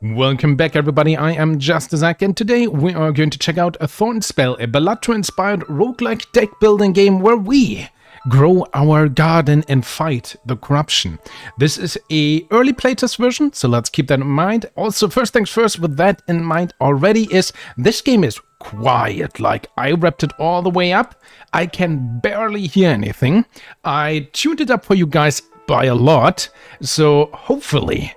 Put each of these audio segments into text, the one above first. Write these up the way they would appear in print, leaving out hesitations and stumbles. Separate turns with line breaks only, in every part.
Welcome back, everybody. I am JustDaZack, and today we are going to check out a THORNSPELL, a Balatro-Inspired roguelike deck building game where we grow our garden and fight the corruption. This is a early playtest version, so let's keep that in mind. Also, first things first, with that in mind already, is this game is quiet. Like, I wrapped it all the way up. I can barely hear anything. I tuned it up for you guys by a lot, so hopefully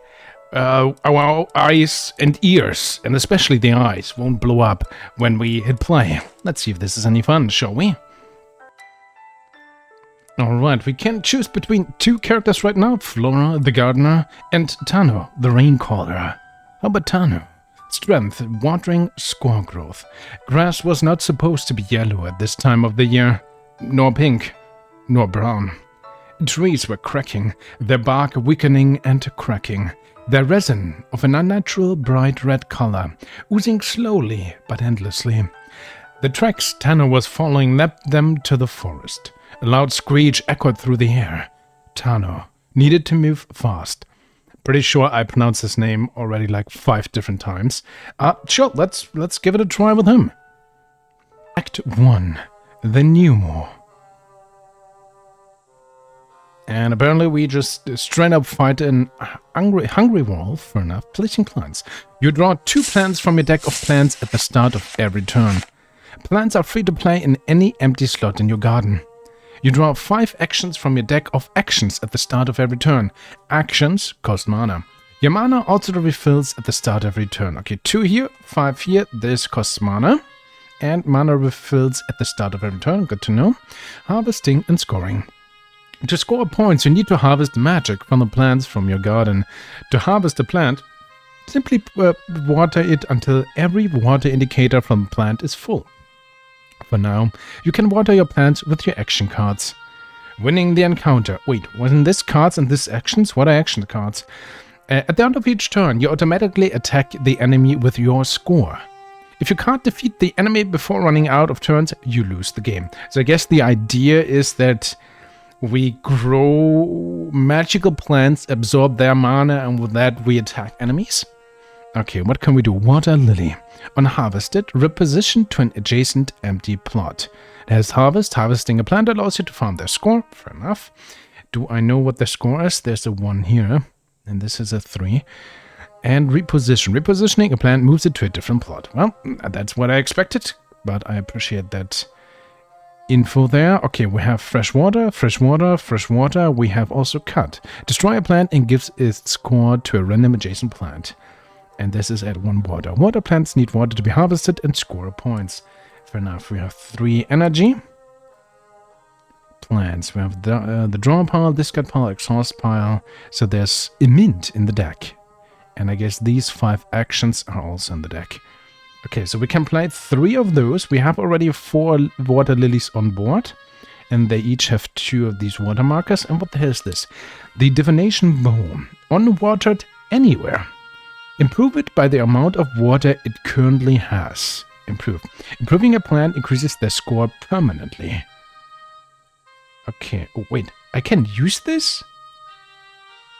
our eyes and ears, and especially the eyes, won't blow up when we hit play. Let's see if this is any fun, shall we? Alright, we can choose between two characters right now, Flora, the gardener, and Tano, the raincaller. How about Tano? Strength, watering, score growth. Grass was not supposed to be yellow at this time of the year, nor pink, nor brown. Trees were cracking, their bark weakening and cracking. Their resin of an unnatural bright red color, oozing slowly but endlessly. The tracks Tano was following led them to the forest. A loud screech echoed through the air. Tano needed to move fast. Pretty sure I pronounced his name already like 5 different times. Sure, let's give it a try with him. Act 1. The Pneumo. And apparently we just straight up fight an hungry wolf. Fair enough. Placing plants. You draw 2 plants from your deck of plants at the start of every turn. Plants are free to play in any empty slot in your garden. You draw 5 actions from your deck of actions at the start of every turn. Actions cost mana. Your mana also refills at the start of every turn. Okay, 2 here, 5 here. This costs mana. And mana refills at the start of every turn. Good to know. Harvesting and scoring. To score points, you need to harvest magic from the plants from your garden. To harvest a plant, simply water it until every water indicator from the plant is full. For now, you can water your plants with your action cards. Winning the encounter. Wait, wasn't this cards and this actions? What are action cards? At the end of each turn, you automatically attack the enemy with your score. If you can't defeat the enemy before running out of turns, you lose the game. So I guess the idea is that we grow magical plants, absorb their mana, and with that we attack enemies. Okay, what can we do? Water Lily. Unharvested, reposition to an adjacent empty plot. It has harvest. Harvesting a plant allows you to farm their score. Fair enough. Do I know what the score is? There's a 1 here, and this is a 3. And reposition. Repositioning a plant moves it to a different plot. Well, that's what I expected, but I appreciate that info there. Okay, we have fresh water, fresh water, fresh water. We have also cut. Destroy a plant and gives its score to a random adjacent plant. And this is at 1 water. Water plants need water to be harvested and score points. Fair enough. We have 3 energy. Plants. We have the draw pile, discard pile, exhaust pile. So there's a mint in the deck. And I guess these 5 actions are also in the deck. Okay, so we can play 3 of those. We have already 4 water lilies on board. And they each have 2 of these water markers. And what the hell is this? The divination bow. Unwatered anywhere. Improve it by the amount of water it currently has. Improve. Improving a plant increases their score permanently. Okay, oh wait. I can use this?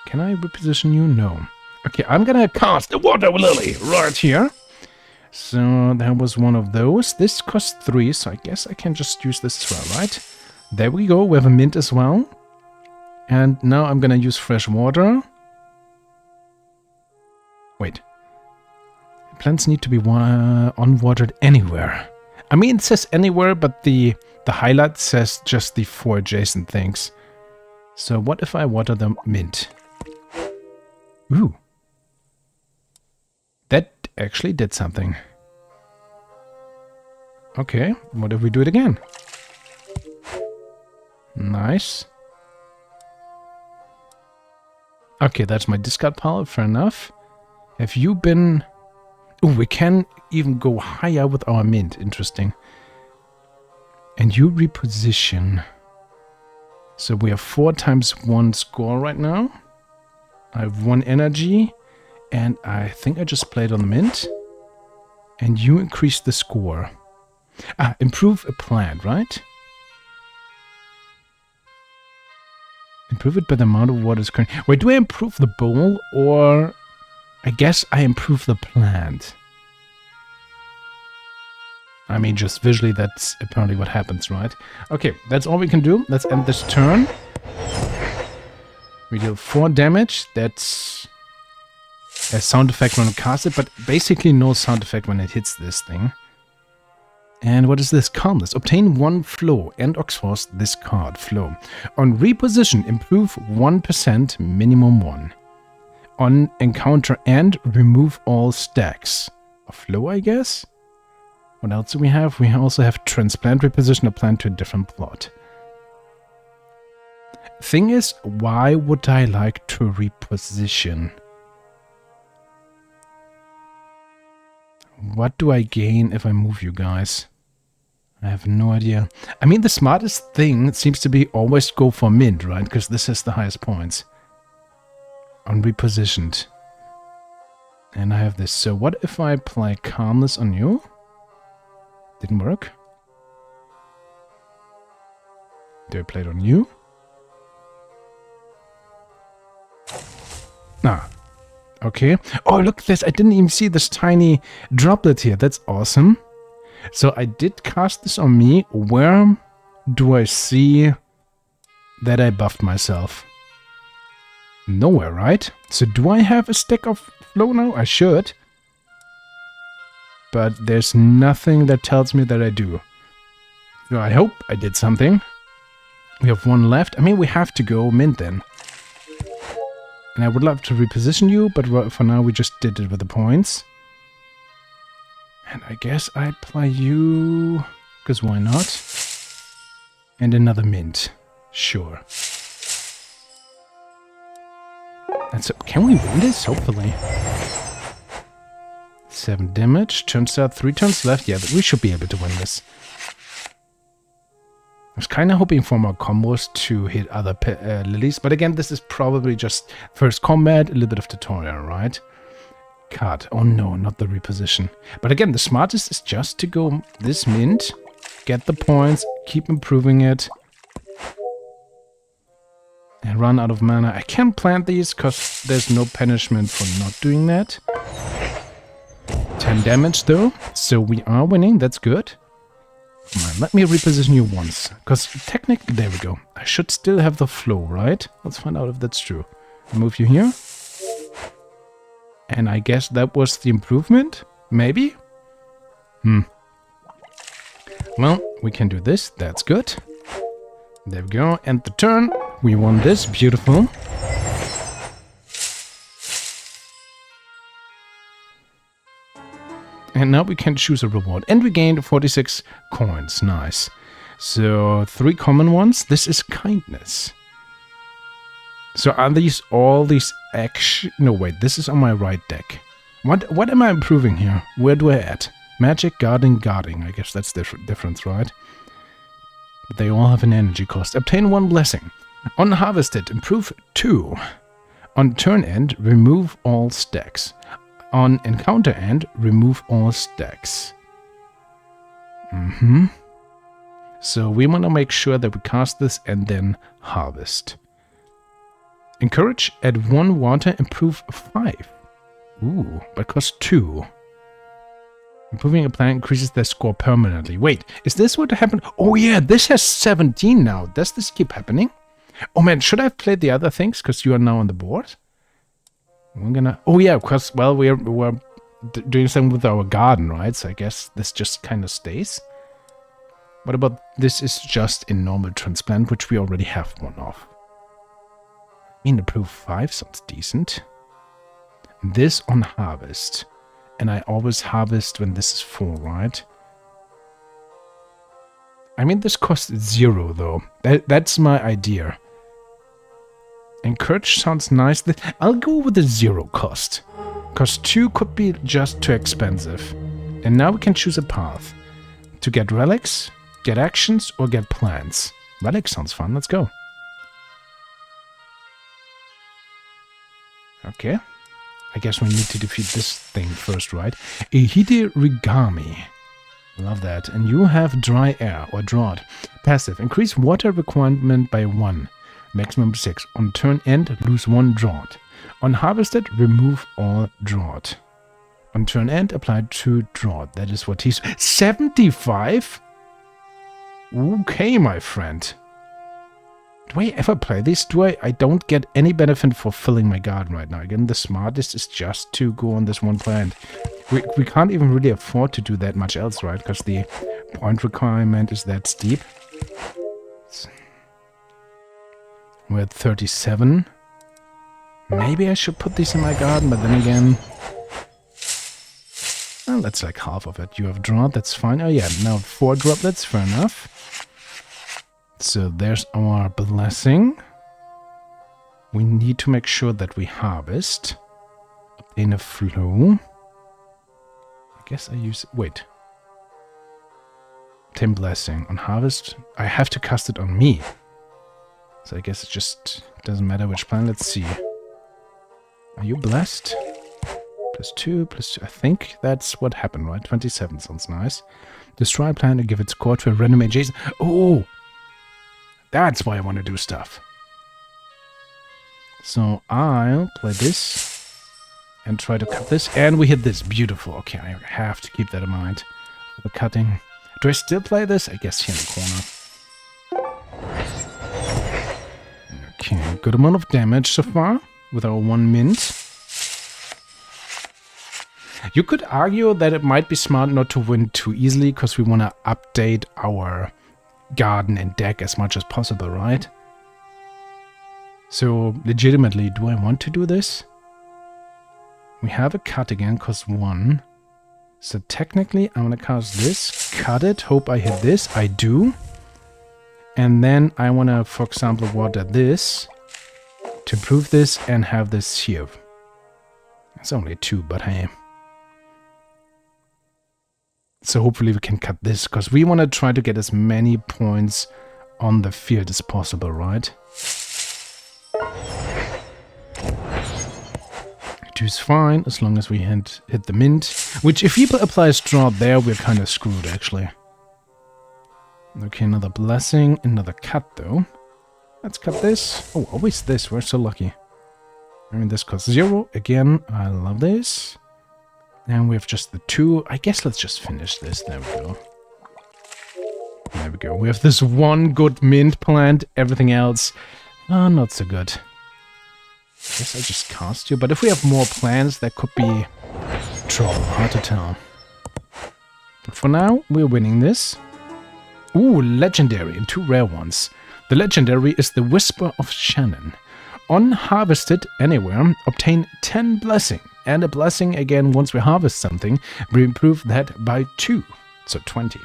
Can I reposition you? No. Okay, I'm gonna cast a water lily right here. So that was one of those. This costs 3, so I guess I can just use this as well, right? There we go. We have a mint as well. And now I'm gonna use fresh water. Wait. Plants need to be unwatered anywhere. I mean, it says anywhere, but the highlight says just the 4 adjacent things. So what if I water them mint? Ooh. That actually did something. Okay, what if we do it again? Nice. Okay, that's my discard pile, fair enough. Have you been... Oh, we can even go higher with our mint, interesting. And you reposition. So we have 4 times 1 score right now. I have 1 energy. And I think I just played on the mint. And you increase the score. Improve a plant, right? Improve it by the amount of water is current. Wait, do I improve the bowl or I guess I improve the plant. I mean, just visually, that's apparently what happens, right? Okay, that's all we can do. Let's end this turn. We deal 4 damage. That's a sound effect when it casts it, but basically no sound effect when it hits this thing. And what is this? Calmness. Obtain 1 flow and Oxforce this card. Flow. On reposition, improve 1%, minimum 1. On encounter and remove all stacks. A flow, I guess? What else do we have? We also have transplant, reposition a plant to a different plot. Thing is, why would I like to reposition? What do I gain if I move you guys? I have no idea. I mean, the smartest thing seems to be always go for mint, right? Because this has the highest points. On repositioned. And I have this. So what if I apply calmness on you? Didn't work. Do I play it on you? Ah. Okay. Oh, look at this. I didn't even see this tiny droplet here. That's awesome. So I did cast this on me. Where do I see that I buffed myself? Nowhere, right? So do I have a stack of flow now? I should. But there's nothing that tells me that I do. So I hope I did something. We have 1 left. I mean, we have to go mint then. And I would love to reposition you, but for now we just did it with the points. And I guess I apply you, because why not? And another mint. Sure. And so, can we win this? Hopefully. 7 damage. Turns out 3 turns left. Yeah, we should be able to win this. I was kind of hoping for more combos to hit other lilies. But again, this is probably just first combat, a little bit of tutorial, right? Card. Oh no, not the reposition. But again, the smartest is just to go this mint, get the points, keep improving it, and run out of mana. I can't plant these because there's no punishment for not doing that. 10 damage though, so we are winning. That's good. Come on, let me reposition you once, because technically, there we go. I should still have the flow, right? Let's find out if that's true. Move you here. And I guess that was the improvement? Maybe? Well, we can do this. That's good. There we go. End the turn. We won this. Beautiful. And now we can choose a reward. And we gained 46 coins. Nice. So, 3 common ones. This is kindness. So are these all these action... No, wait. This is on my right deck. What am I improving here? Where do I add? Magic, guarding. I guess that's the difference, right? But they all have an energy cost. Obtain 1 blessing. On harvested, improve 2. On turn end, remove all stacks. On encounter end, remove all stacks. So we want to make sure that we cast this and then harvest. Encourage, add 1 water, improve 5. Ooh, but cost 2. Improving a plant increases their score permanently. Wait, is this what happened? Oh yeah, this has 17 now. Does this keep happening? Oh man, should I have played the other things? Because you are now on the board? We're gonna... Oh yeah, because, well, we're doing something with our garden, right? So I guess this just kind of stays. What about this is just in normal transplant, which we already have 1 of. I mean, improve 5 sounds decent. This on harvest. And I always harvest when this is full, right? I mean, this costs 0, though. That's my idea. Encourage sounds nice. I'll go with the 0 cost. Cost 2 could be just too expensive. And now we can choose a path. To get relics, get actions, or get plants. Relics sounds fun. Let's go. Okay. I guess we need to defeat this thing first, right? Ehide Rigami. Love that. And you have dry air or drought. Passive. Increase water requirement by 1. Maximum 6. On turn end, lose 1 drought. On harvested, remove all drought. On turn end, apply 2 drought. That is what he's... 75? Okay, my friend. Do I ever play this? I don't get any benefit for filling my garden right now. Again, the smartest is just to go on this one plant. We can't even really afford to do that much else, right? Because the point requirement is that steep. We're at 37. Maybe I should put these in my garden, but then again... Well, that's like half of it. You have drought, that's fine. Oh yeah, now 4 droplets, fair enough. So there's our blessing. We need to make sure that we harvest. Obtain a flow. I guess I use... Wait. Obtain blessing. On harvest, I have to cast it on me. So I guess it just doesn't matter which plant. Let's see. Are you blessed? +2, +2. I think that's what happened, right? 27 sounds nice. Destroy a plant and give its core to a random adjacent. Oh! That's why I want to do stuff. So I'll play this and try to cut this. And we hit this. Beautiful. Okay, I have to keep that in mind. For the cutting. Do I still play this? I guess here in the corner. Okay, good amount of damage so far with our 1 mint. You could argue that it might be smart not to win too easily because we want to update our garden and deck as much as possible, right? So, legitimately, do I want to do this? We have a cut again, cost 1. So technically, I'm going to cast this, cut it, hope I hit this. I do. And then I want to, for example, water this to improve this and have this here. It's only 2, but hey. So hopefully we can cut this, because we want to try to get as many points on the field as possible, right? 2 is fine, as long as we hit the mint. Which, if he applies drought there, we're kind of screwed, actually. Okay, another blessing, another cut, though. Let's cut this. Oh, always this, we're so lucky. I mean, this costs 0. Again, I love this. And we have just the 2. I guess let's just finish this. There we go. There we go. We have this 1 good mint plant. Everything else, not so good. I guess I just cast you. But if we have more plants, that could be trouble. Hard to tell. But for now, we're winning this. Ooh, legendary and 2 rare ones. The legendary is the Whisper of Shannon. Unharvested anywhere, obtain 10 blessing. And a blessing again once we harvest something, we improve that by 2, so 20.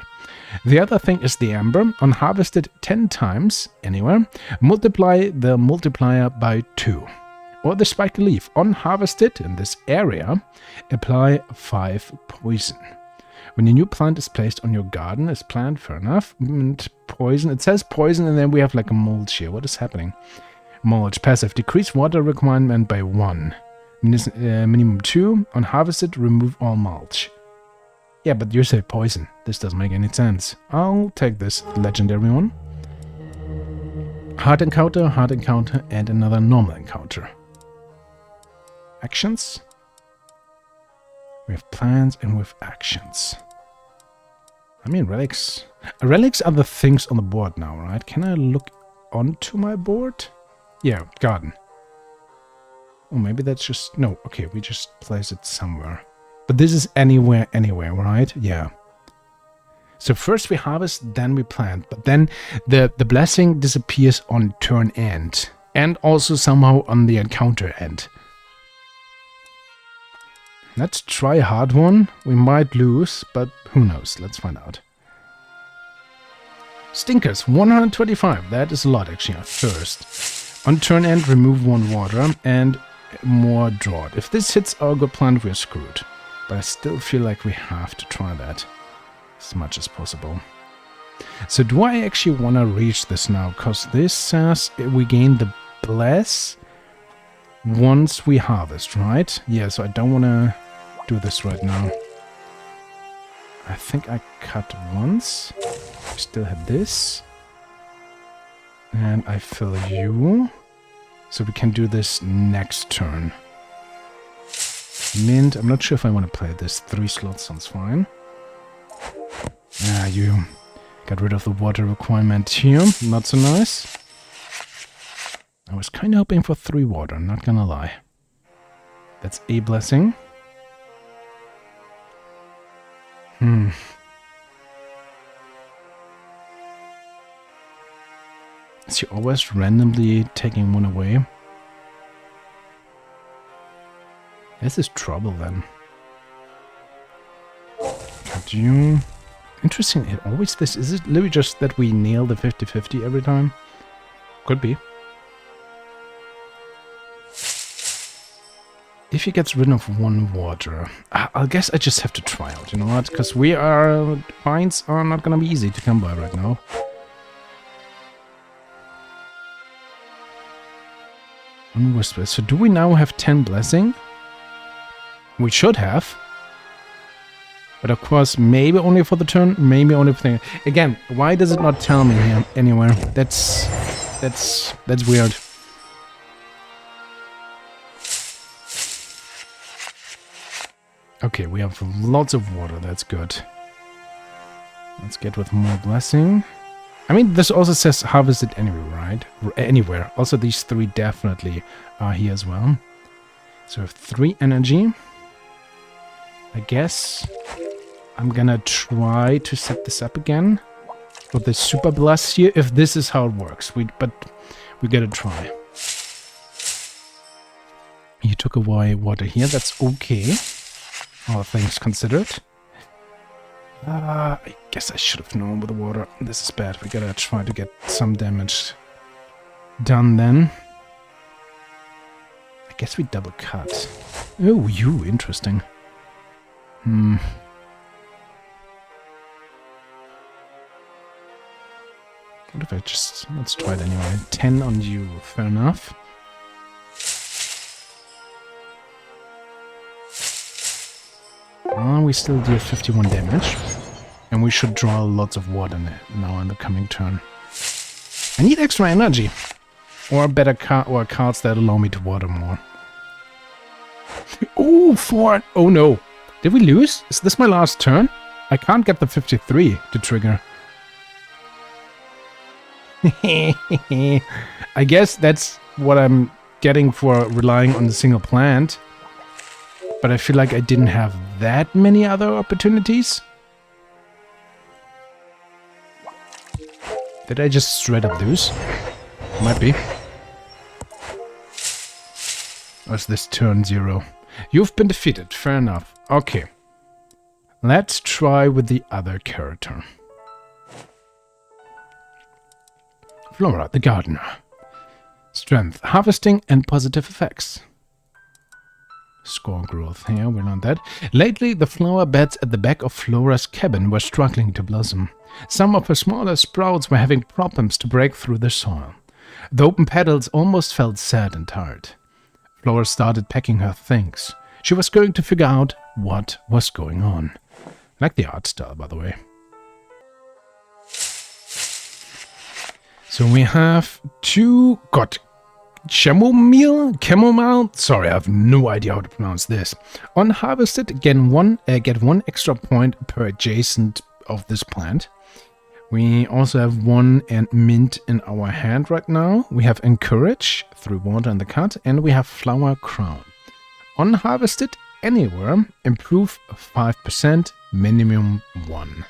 The other thing is the Amber. Unharvested 10 times anywhere, multiply the multiplier by 2. Or the Spiky Leaf. Unharvested in this area, apply 5 poison. When a new plant is placed on your garden, is plant, fair enough. And poison, it says poison and then we have like a mulch here. What is happening? Mulch, passive, decrease water requirement by 1. Minimum 2. Unharvested, remove all mulch. Yeah, but you say poison. This doesn't make any sense. I'll take this legendary one. Hard encounter, and another normal encounter. Actions. We have plans and we have actions. I mean, relics. Relics are the things on the board now, right? Can I look onto my board? Yeah, garden. Oh, maybe that's just... No, okay, we just place it somewhere. But this is anywhere, right? Yeah. So first we harvest, then we plant. But then the blessing disappears on turn end. And also somehow on the encounter end. Let's try a hard one. We might lose, but who knows? Let's find out. Stinkers, 125. That is a lot, actually, first. On turn end, remove 1 water and more drought. If this hits our good plant, we're screwed. But I still feel like we have to try that as much as possible. So do I actually want to reach this now? Because this says we gain the bless once we harvest, right? Yeah, so I don't want to do this right now. I think I cut once. We still have this. And I fill you. So we can do this next turn. Mint. I'm not sure if I want to play this. 3 slots sounds fine. Ah, you got rid of the water requirement here. Not so nice. I was kind of hoping for 3 water, not gonna lie. That's a blessing. Is he always randomly taking one away? This is trouble then. Could you... Interesting, it always this. Is it literally just that we nail the 50-50 every time? Could be. If he gets rid of 1 water, I guess I just have to try out, you know what? Because finds are not gonna be easy to come by right now. Whisper. So do we now have 10 blessing? We should have. But of course, maybe only for the turn, maybe only for the... Again, why does it not tell me here anywhere? That's weird. Okay, we have lots of water, that's good. Let's get with more blessing. I mean, this also says harvest it anywhere, right? Anywhere. Also, these 3 definitely are here as well. So we have 3 energy. I guess I'm gonna try to set this up again. With the super blast here, if this is how it works. But we gotta try. You took away water here, that's okay. All things considered. I guess I should have known with the water. This is bad. We gotta try to get some damage done then. I guess we double cut. Oh, interesting. What if I just... Let's try it anyway. 10 on you. Fair enough. We still deal 51 damage. And we should draw lots of water now in the coming turn. I need extra energy. Or better cards that allow me to water more. Oh, 4! Oh no. Did we lose? Is this my last turn? I can't get the 53 to trigger. I guess that's what I'm getting for relying on the single plant. But I feel like I didn't have that many other opportunities. Did I just straight up lose? Might be. Or is this turn 0? You've been defeated. Fair enough. Okay. Let's try with the other character. Flora, the gardener. Strength, harvesting, and positive effects. Score growth. Yeah, we're not that. Lately, the flower beds at the back of Flora's cabin were struggling to blossom. Some of her smaller sprouts were having problems to break through the soil. The open petals almost felt sad and tired. Flora started packing her things. She was going to figure out what was going on. I like the art style, by the way. So we have 2... Got chamomile? Sorry, I have no idea how to pronounce this. Unharvested, get one extra point per adjacent of this plant. We also have 1 and mint in our hand right now. We have encourage, 3 water in the cut, and we have flower crown. Unharvested, anywhere, improve 5%, minimum 1.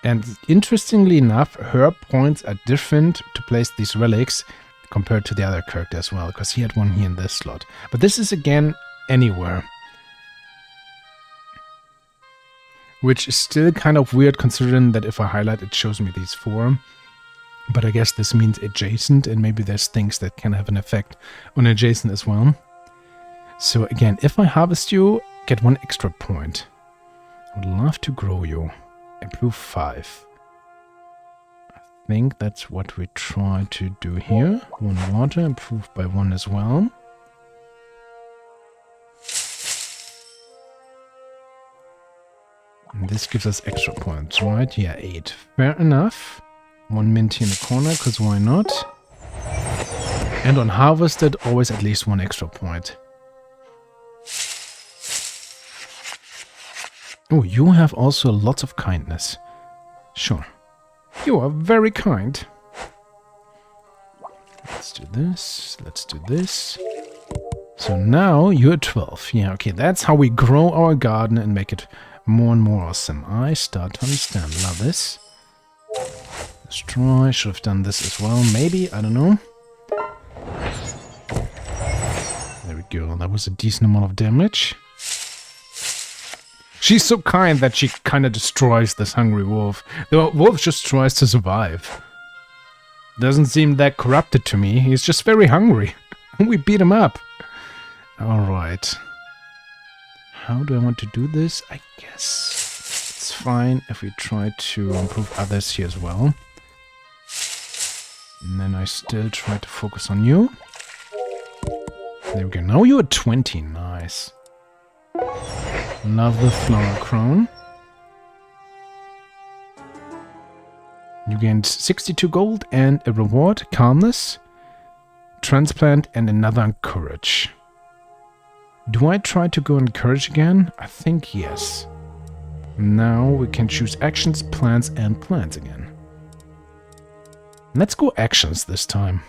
And interestingly enough, her points are different to place these relics compared to the other character as well, because he had 1 here in this slot. But this is again anywhere. Which is still kind of weird considering that if I highlight it shows me these 4. But I guess this means adjacent, and maybe there's things that can have an effect on adjacent as well. So again, if I harvest you, get 1 extra point. I would love to grow you. Improve 5. I think that's what we try to do here. 1 water, improve by 1 as well. And this gives us extra points, right? Yeah, 8. Fair enough. 1 mint in the corner, because why not? And on harvested, always at least 1 extra point. Oh, you have also lots of kindness. Sure. You are very kind. Let's do this. Let's do this. So now you're 12. Yeah, okay, that's how we grow our garden and make it more and more awesome. I start to understand. Love this. Destroy. Should have done this as well. Maybe. I don't know. There we go. That was a decent amount of damage. She's so kind that she kind of destroys this hungry wolf. The wolf just tries to survive. Doesn't seem that corrupted to me. He's just very hungry. We beat him up. Alright. How do I want to do this? I guess it's fine if we try to improve others here as well. And then I still try to focus on you. There we go. Now you're at 20. Nice. Love the flower crown. You gained 62 gold and a reward, calmness, transplant, and another courage. Do I try to go in courage again? I think yes. Now we can choose actions, plans, and plans again. Let's go actions this time.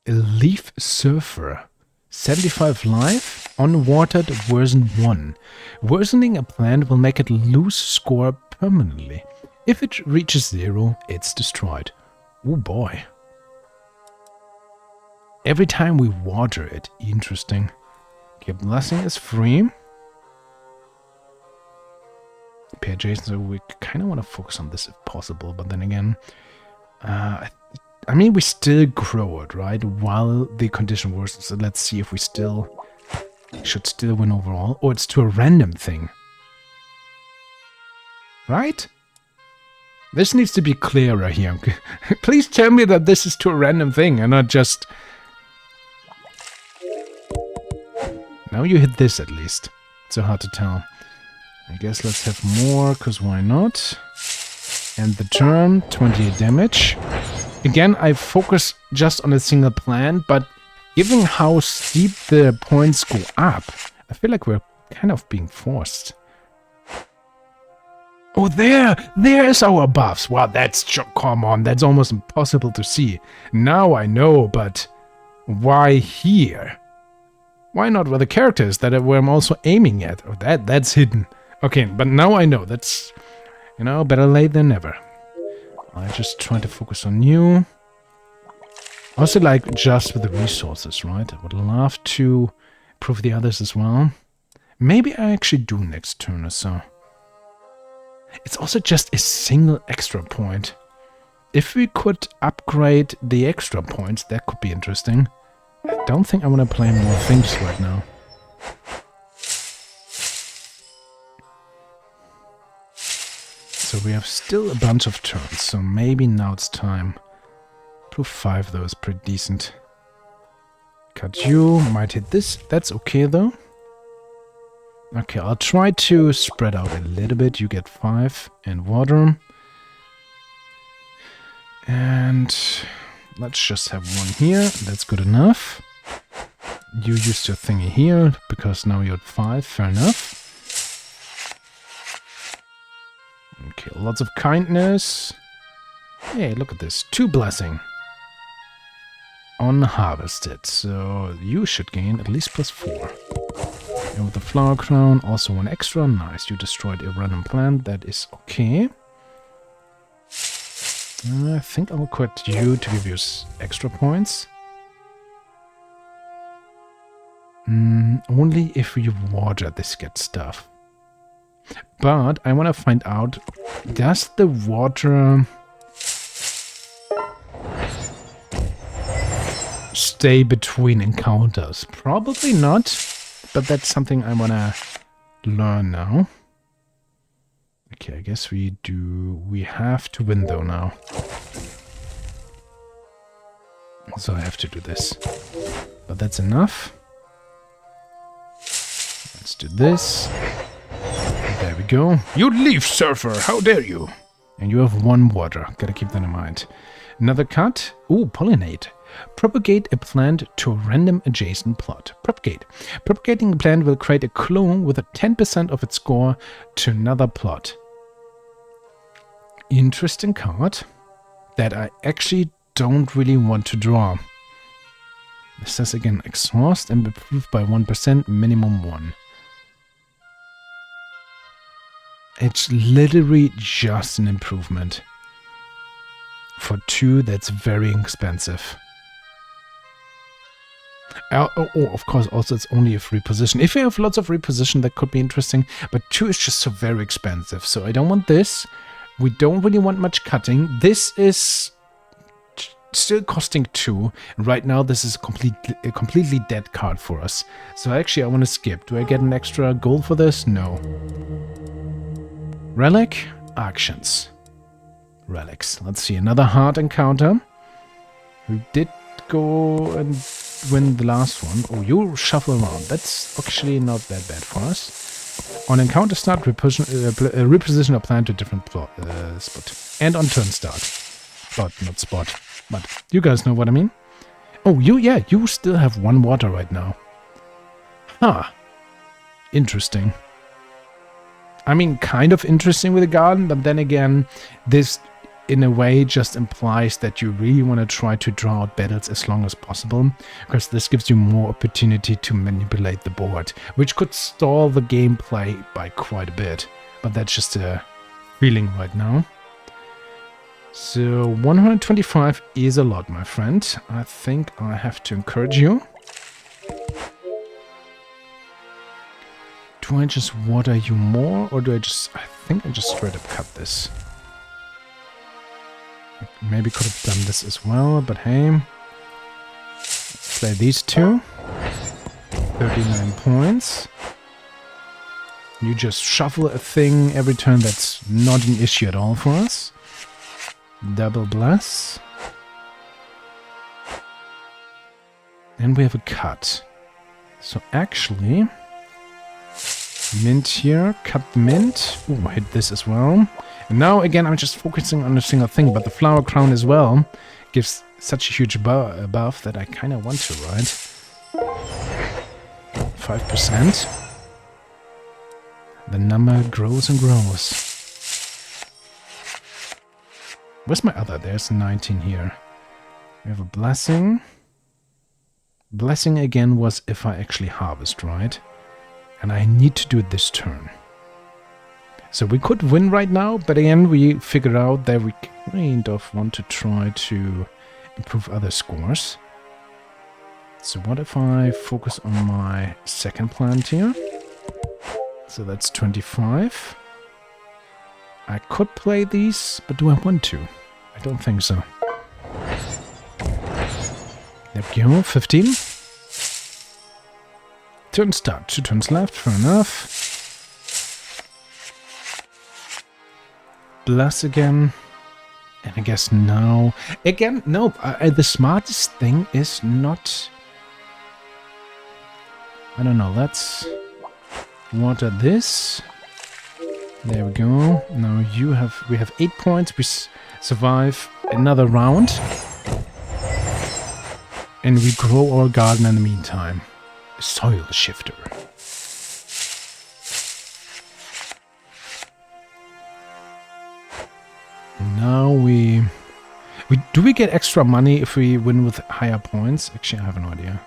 A leaf surfer. 75 life, unwatered version 1. Worsening a plant will make it lose score permanently. If it reaches 0, it's destroyed. Oh boy. Every time we water it. Interesting. Okay, blessing is free. Pay adjacent, so we kind of want to focus on this if possible, but then again, I mean, we still grow it, right? While the condition worsens. So let's see if we should still win overall. Or it's to a random thing. Right? This needs to be clearer here. Please tell me that this is to a random thing and not just... Now you hit this at least. It's so hard to tell. I guess let's have more, because why not? And the turn, 28 damage. Again, I focus just on a single plan, but given how steep the points go up, I feel like we're kind of being forced. Oh, there's our buffs. Wow, come on, that's almost impossible to see. Now I know, but why here? Why not where the characters that where I'm also aiming at? Oh, that's hidden. Okay, but now I know. That's, better late than never. I just try to focus on you. Also, like, just with the resources, right? I would love to improve the others as well. Maybe I actually do next turn or so. It's also just a single extra point. If we could upgrade the extra points, that could be interesting. I don't think I want to play more things right now. So we have still a bunch of turns, so maybe now it's time. Proof 5 though is pretty decent. Cut you, might hit this, that's okay though. Okay, I'll try to spread out a little bit. You get 5 and water. And let's just have one here, that's good enough. You used your thingy here, because now you're at 5, fair enough. Okay, lots of kindness. Hey, look at this. 2 blessing. Unharvested. So you should gain at least +4. And with the flower crown, also 1 extra. Nice. You destroyed a random plant. That is okay. I think I will quit you to give you extra points. Only if you water this gets stuff. But I want to find out, does the water stay between encounters? Probably not, but that's something I want to learn now. Okay, I guess we have to win though now. So I have to do this. But that's enough. Let's do this. There we go. You leaf surfer, how dare you? And you have 1 water. Gotta keep that in mind. Another cut. Ooh, pollinate. Propagate a plant to a random adjacent plot. Propagate. Propagating a plant will create a clone with a 10% of its score to another plot. Interesting card that I actually don't really want to draw. It says again, exhaust and improved by 1%, minimum 1. It's literally just an improvement. For 2, that's very expensive. Oh, of course, also it's only a free position. If you have lots of reposition, that could be interesting. But 2 is just so very expensive. So I don't want this. We don't really want much cutting. This is still costing 2. Right now, this is a completely dead card for us. So actually, I want to skip. Do I get an extra gold for this? No. Relic, actions. Relics. Let's see, another hard encounter. We did go and win the last one. Oh, you shuffle around. That's actually not that bad for us. On encounter start, reposition a plant to a different spot. And on turn start. Plot, not spot. But you guys know what I mean. Oh, you still have 1 water right now. Huh. Interesting. I mean, kind of interesting with the garden, but then again, this in a way just implies that you really want to try to draw out battles as long as possible, because this gives you more opportunity to manipulate the board, which could stall the gameplay by quite a bit, but that's just a feeling right now. So 125 is a lot, my friend. I think I have to encourage you. Do I just water you more, or do I think I just straight up cut this. Maybe could have done this as well, but hey. Let's play these 2. 39 points. You just shuffle a thing every turn. That's not an issue at all for us. Double bless. And we have a cut. So actually, mint here, cut the mint. Ooh, hit this as well. And now again, I'm just focusing on a single thing, but the flower crown as well gives such a huge buff that I kind of want to, right? 5%. The number grows and grows. Where's my other? There's 19 here. We have a blessing. Blessing again was if I actually harvest, right? And I need to do it this turn. So we could win right now, but again, we figured out that we kind of want to try to improve other scores. So what if I focus on my second plant here? So that's 25. I could play these, but do I want to? I don't think so. There we go, 15. Turn start, 2 turns left, fair enough. Bless again. And I guess now... Again, no, the smartest thing is not... I don't know, let's water this. There we go. Now we have 8 points. We survive another round. And we grow our garden in the meantime. Soil shifter. Now do we get extra money if we win with higher points? Actually, I have no idea.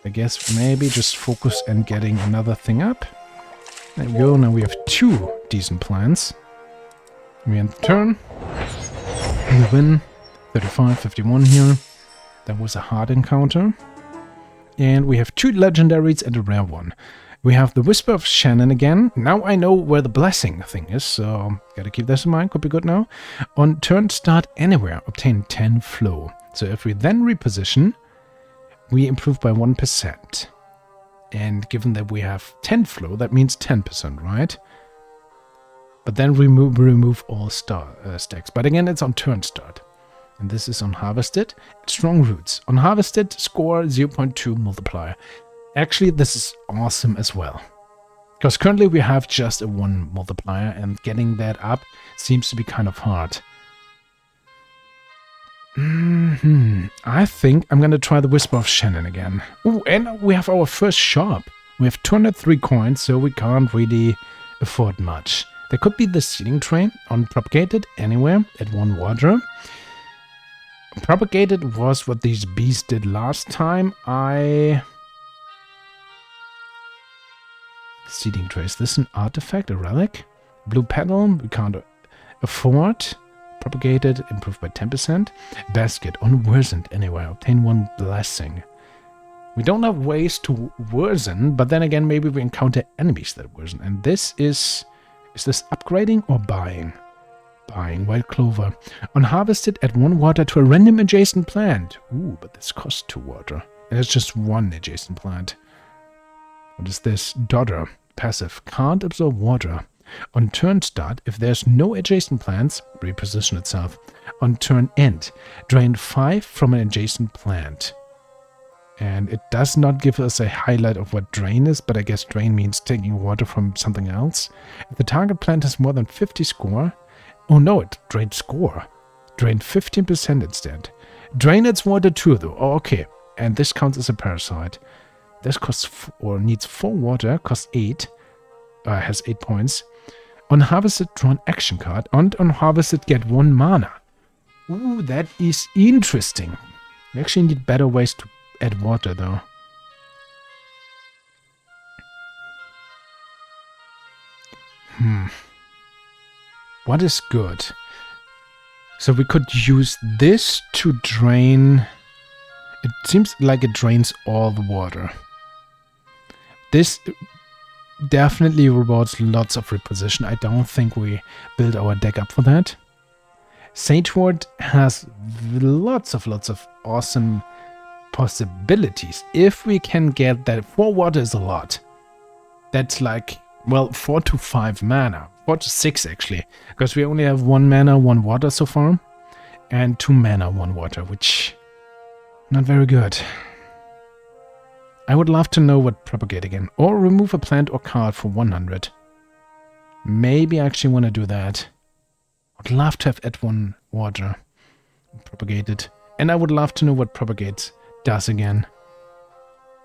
I guess maybe just focus on getting another thing up. There we go. Now we have 2 decent plans. We end the turn. We win. 35, 51 here. That was a hard encounter. And we have 2 legendaries and a rare one. We have the Whisper of Shannon again. Now I know where the blessing thing is, so gotta keep this in mind. Could be good now. On turn start anywhere, obtain 10 flow. So if we then reposition, we improve by 1%. And given that we have 10 flow, that means 10%, right? But then we remove all stacks. But again, it's on turn start. And this is on harvested. Strong roots. On harvested, score 0.2 multiplier. Actually, this is awesome as well. Because currently we have just a 1 multiplier, and getting that up seems to be kind of hard. I think I'm gonna try the Whisper of Shannon again. Oh, and we have our first shop. We have 203 coins, so we can't really afford much. There could be the seeding train on Propagated anywhere at 1 water. Propagated was what these bees did last time. Seeding tray. Is this an artifact, a relic? Blue petal, we can't afford. Propagated, improved by 10%. Basket, unworsened anywhere. Obtain 1 blessing. We don't have ways to worsen, but then again, maybe we encounter enemies that worsen. And this is this upgrading or buying? Buying. White clover. Unharvested, add 1 water to a random adjacent plant. Ooh, but this costs 2 water. And it's just 1 adjacent plant. What is this? Dodder. Passive. Can't absorb water. On turn start, if there's no adjacent plants, reposition itself. On turn end, drain 5 from an adjacent plant. And it does not give us a highlight of what drain is, but I guess drain means taking water from something else. If the target plant has more than 50 score... Oh no, it drained score. Drained 15% instead. Drain its water too, though. Oh, okay. And this counts as a parasite. This costs or needs 4 water, costs 8. Has 8 points. Unharvested, draw an action card. And unharvested, get 1 mana. Ooh, that is interesting. We actually need better ways to add water, though. What is good? So we could use this to drain... It seems like it drains all the water. This definitely rewards lots of reposition. I don't think we build our deck up for that. Sagewort has lots of awesome possibilities. If we can get that, 4 water is a lot. That's like, well, 4 to 5 mana. 4 to 6 actually. Because we only have 1 mana, 1 water so far. And 2 mana, 1 water, which... not very good. I would love to know what Propagate again. Or remove a plant or card for 100. Maybe I actually want to do that. I'd love to have add 1 water. Propagated. And I would love to know what Propagate does again.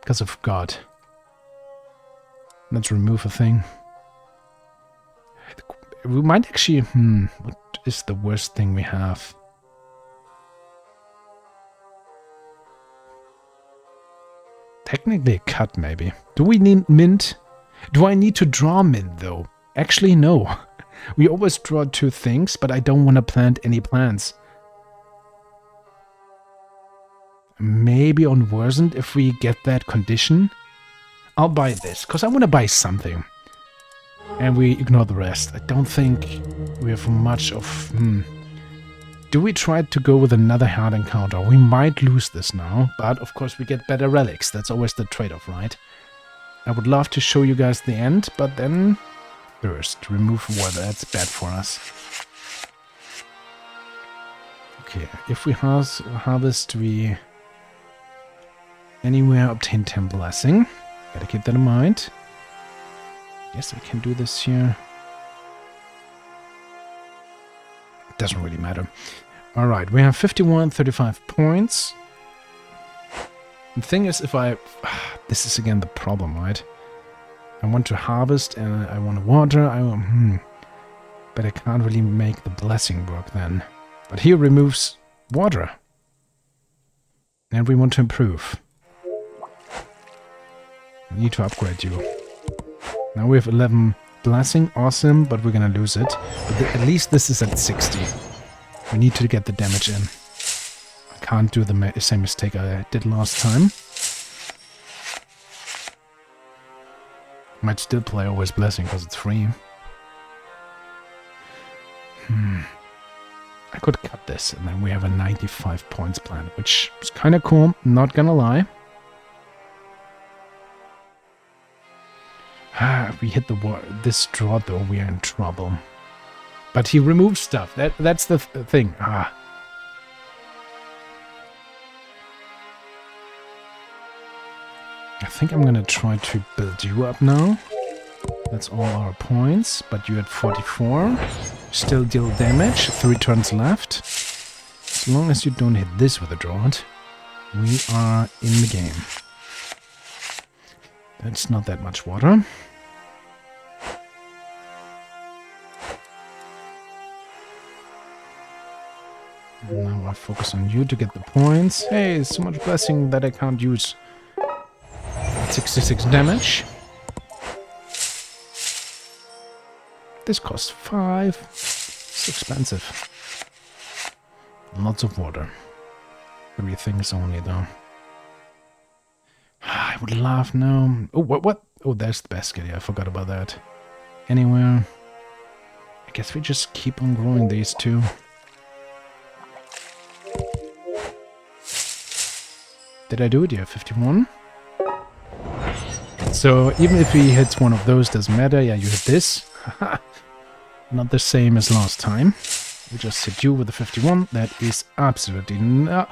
Because of God. Let's remove a thing. We might actually... what is the worst thing we have? Technically a cut, maybe. Do we need mint? Do I need to draw mint, though? Actually, no. We always draw 2 things, but I don't want to plant any plants. Maybe on worsened, if we get that condition. I'll buy this, because I want to buy something. And we ignore the rest. I don't think we have much of... Do we try to go with another hard encounter? We might lose this now, but of course we get better relics. That's always the trade-off, right? I would love to show you guys the end, but then... First, remove water. That's bad for us. Okay, if we harvest, we... Anywhere obtain 10 blessing. Gotta keep that in mind. Yes, we can do this here. Doesn't really matter. Alright, we have 51, 35 points. The thing is, if I... This is again the problem, right? I want to harvest and I want to water. But I can't really make the blessing work then. But he removes water. And we want to improve. I need to upgrade you. Now we have 11 blessing. Awesome, but we're gonna lose it. But at least this is at 60. We need to get the damage in. I can't do the same mistake I did last time. Might still play always blessing because it's free. I could cut this and then we have a 95 points plan, which is kind of cool, not gonna lie. If we hit this draw though, we are in trouble. But he removes stuff. That's the thing. I think I'm gonna try to build you up now. That's all our points, but you're at 44. Still deal damage, 3 turns left. as long as you don't hit this with a drought, we are in the game. That's not that much water. Now I focus on you to get the points. Hey, so much blessing that I can't use. 66 damage. This costs 5. It's expensive. Lots of water. 3 things only, though. I would love no. Oh, what? Oh, there's the basket. Yeah, I forgot about that. Anywhere. I guess we just keep on growing these two. Did I do it? Yeah, 51. So even if he hits one of those, doesn't matter. Yeah, you hit this. Not the same as last time. We just hit you with the 51. That is absolutely not.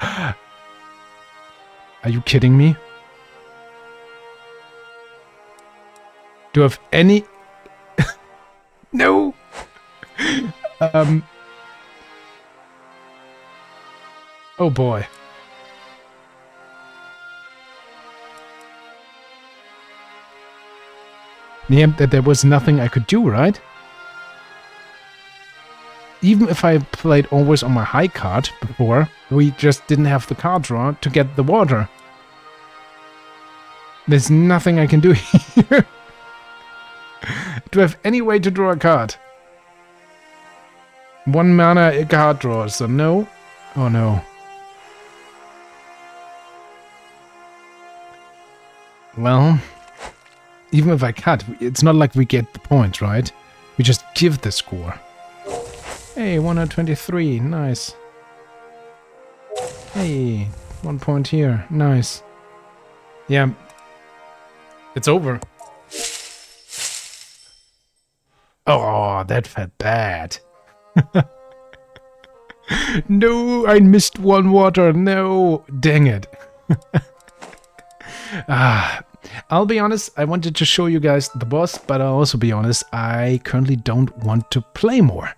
Are you kidding me? Do I have any? No. Oh boy. Yeah, there was nothing I could do, right? Even if I played always on my high card before, we just didn't have the card draw to get the water. There's nothing I can do here. Do I have any way to draw a card? 1 mana a card draw, so no. Oh no. Well, even if I cut, it's not like we get the points, right? We just give the score. Hey, 123, nice. Hey, 1 point here, nice. Yeah, it's over. Oh, that felt bad. No, I missed 1 water, no, dang it. I'll be honest, I wanted to show you guys the boss, but I'll also be honest, I currently don't want to play more.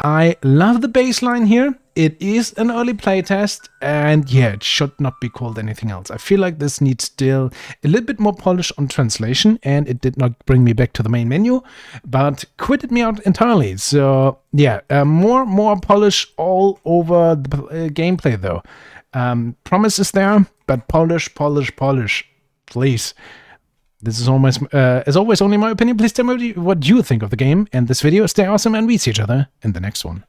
I love the baseline here. It is an early playtest, and yeah, it should not be called anything else. I feel like this needs still a little bit more polish on translation, and it did not bring me back to the main menu, but quitted me out entirely. So yeah, more polish all over the gameplay though. Promise is there, but polish, please. This is almost, as always, only my opinion. Please tell me what you think of the game and this video. Stay awesome, and we see each other in the next one.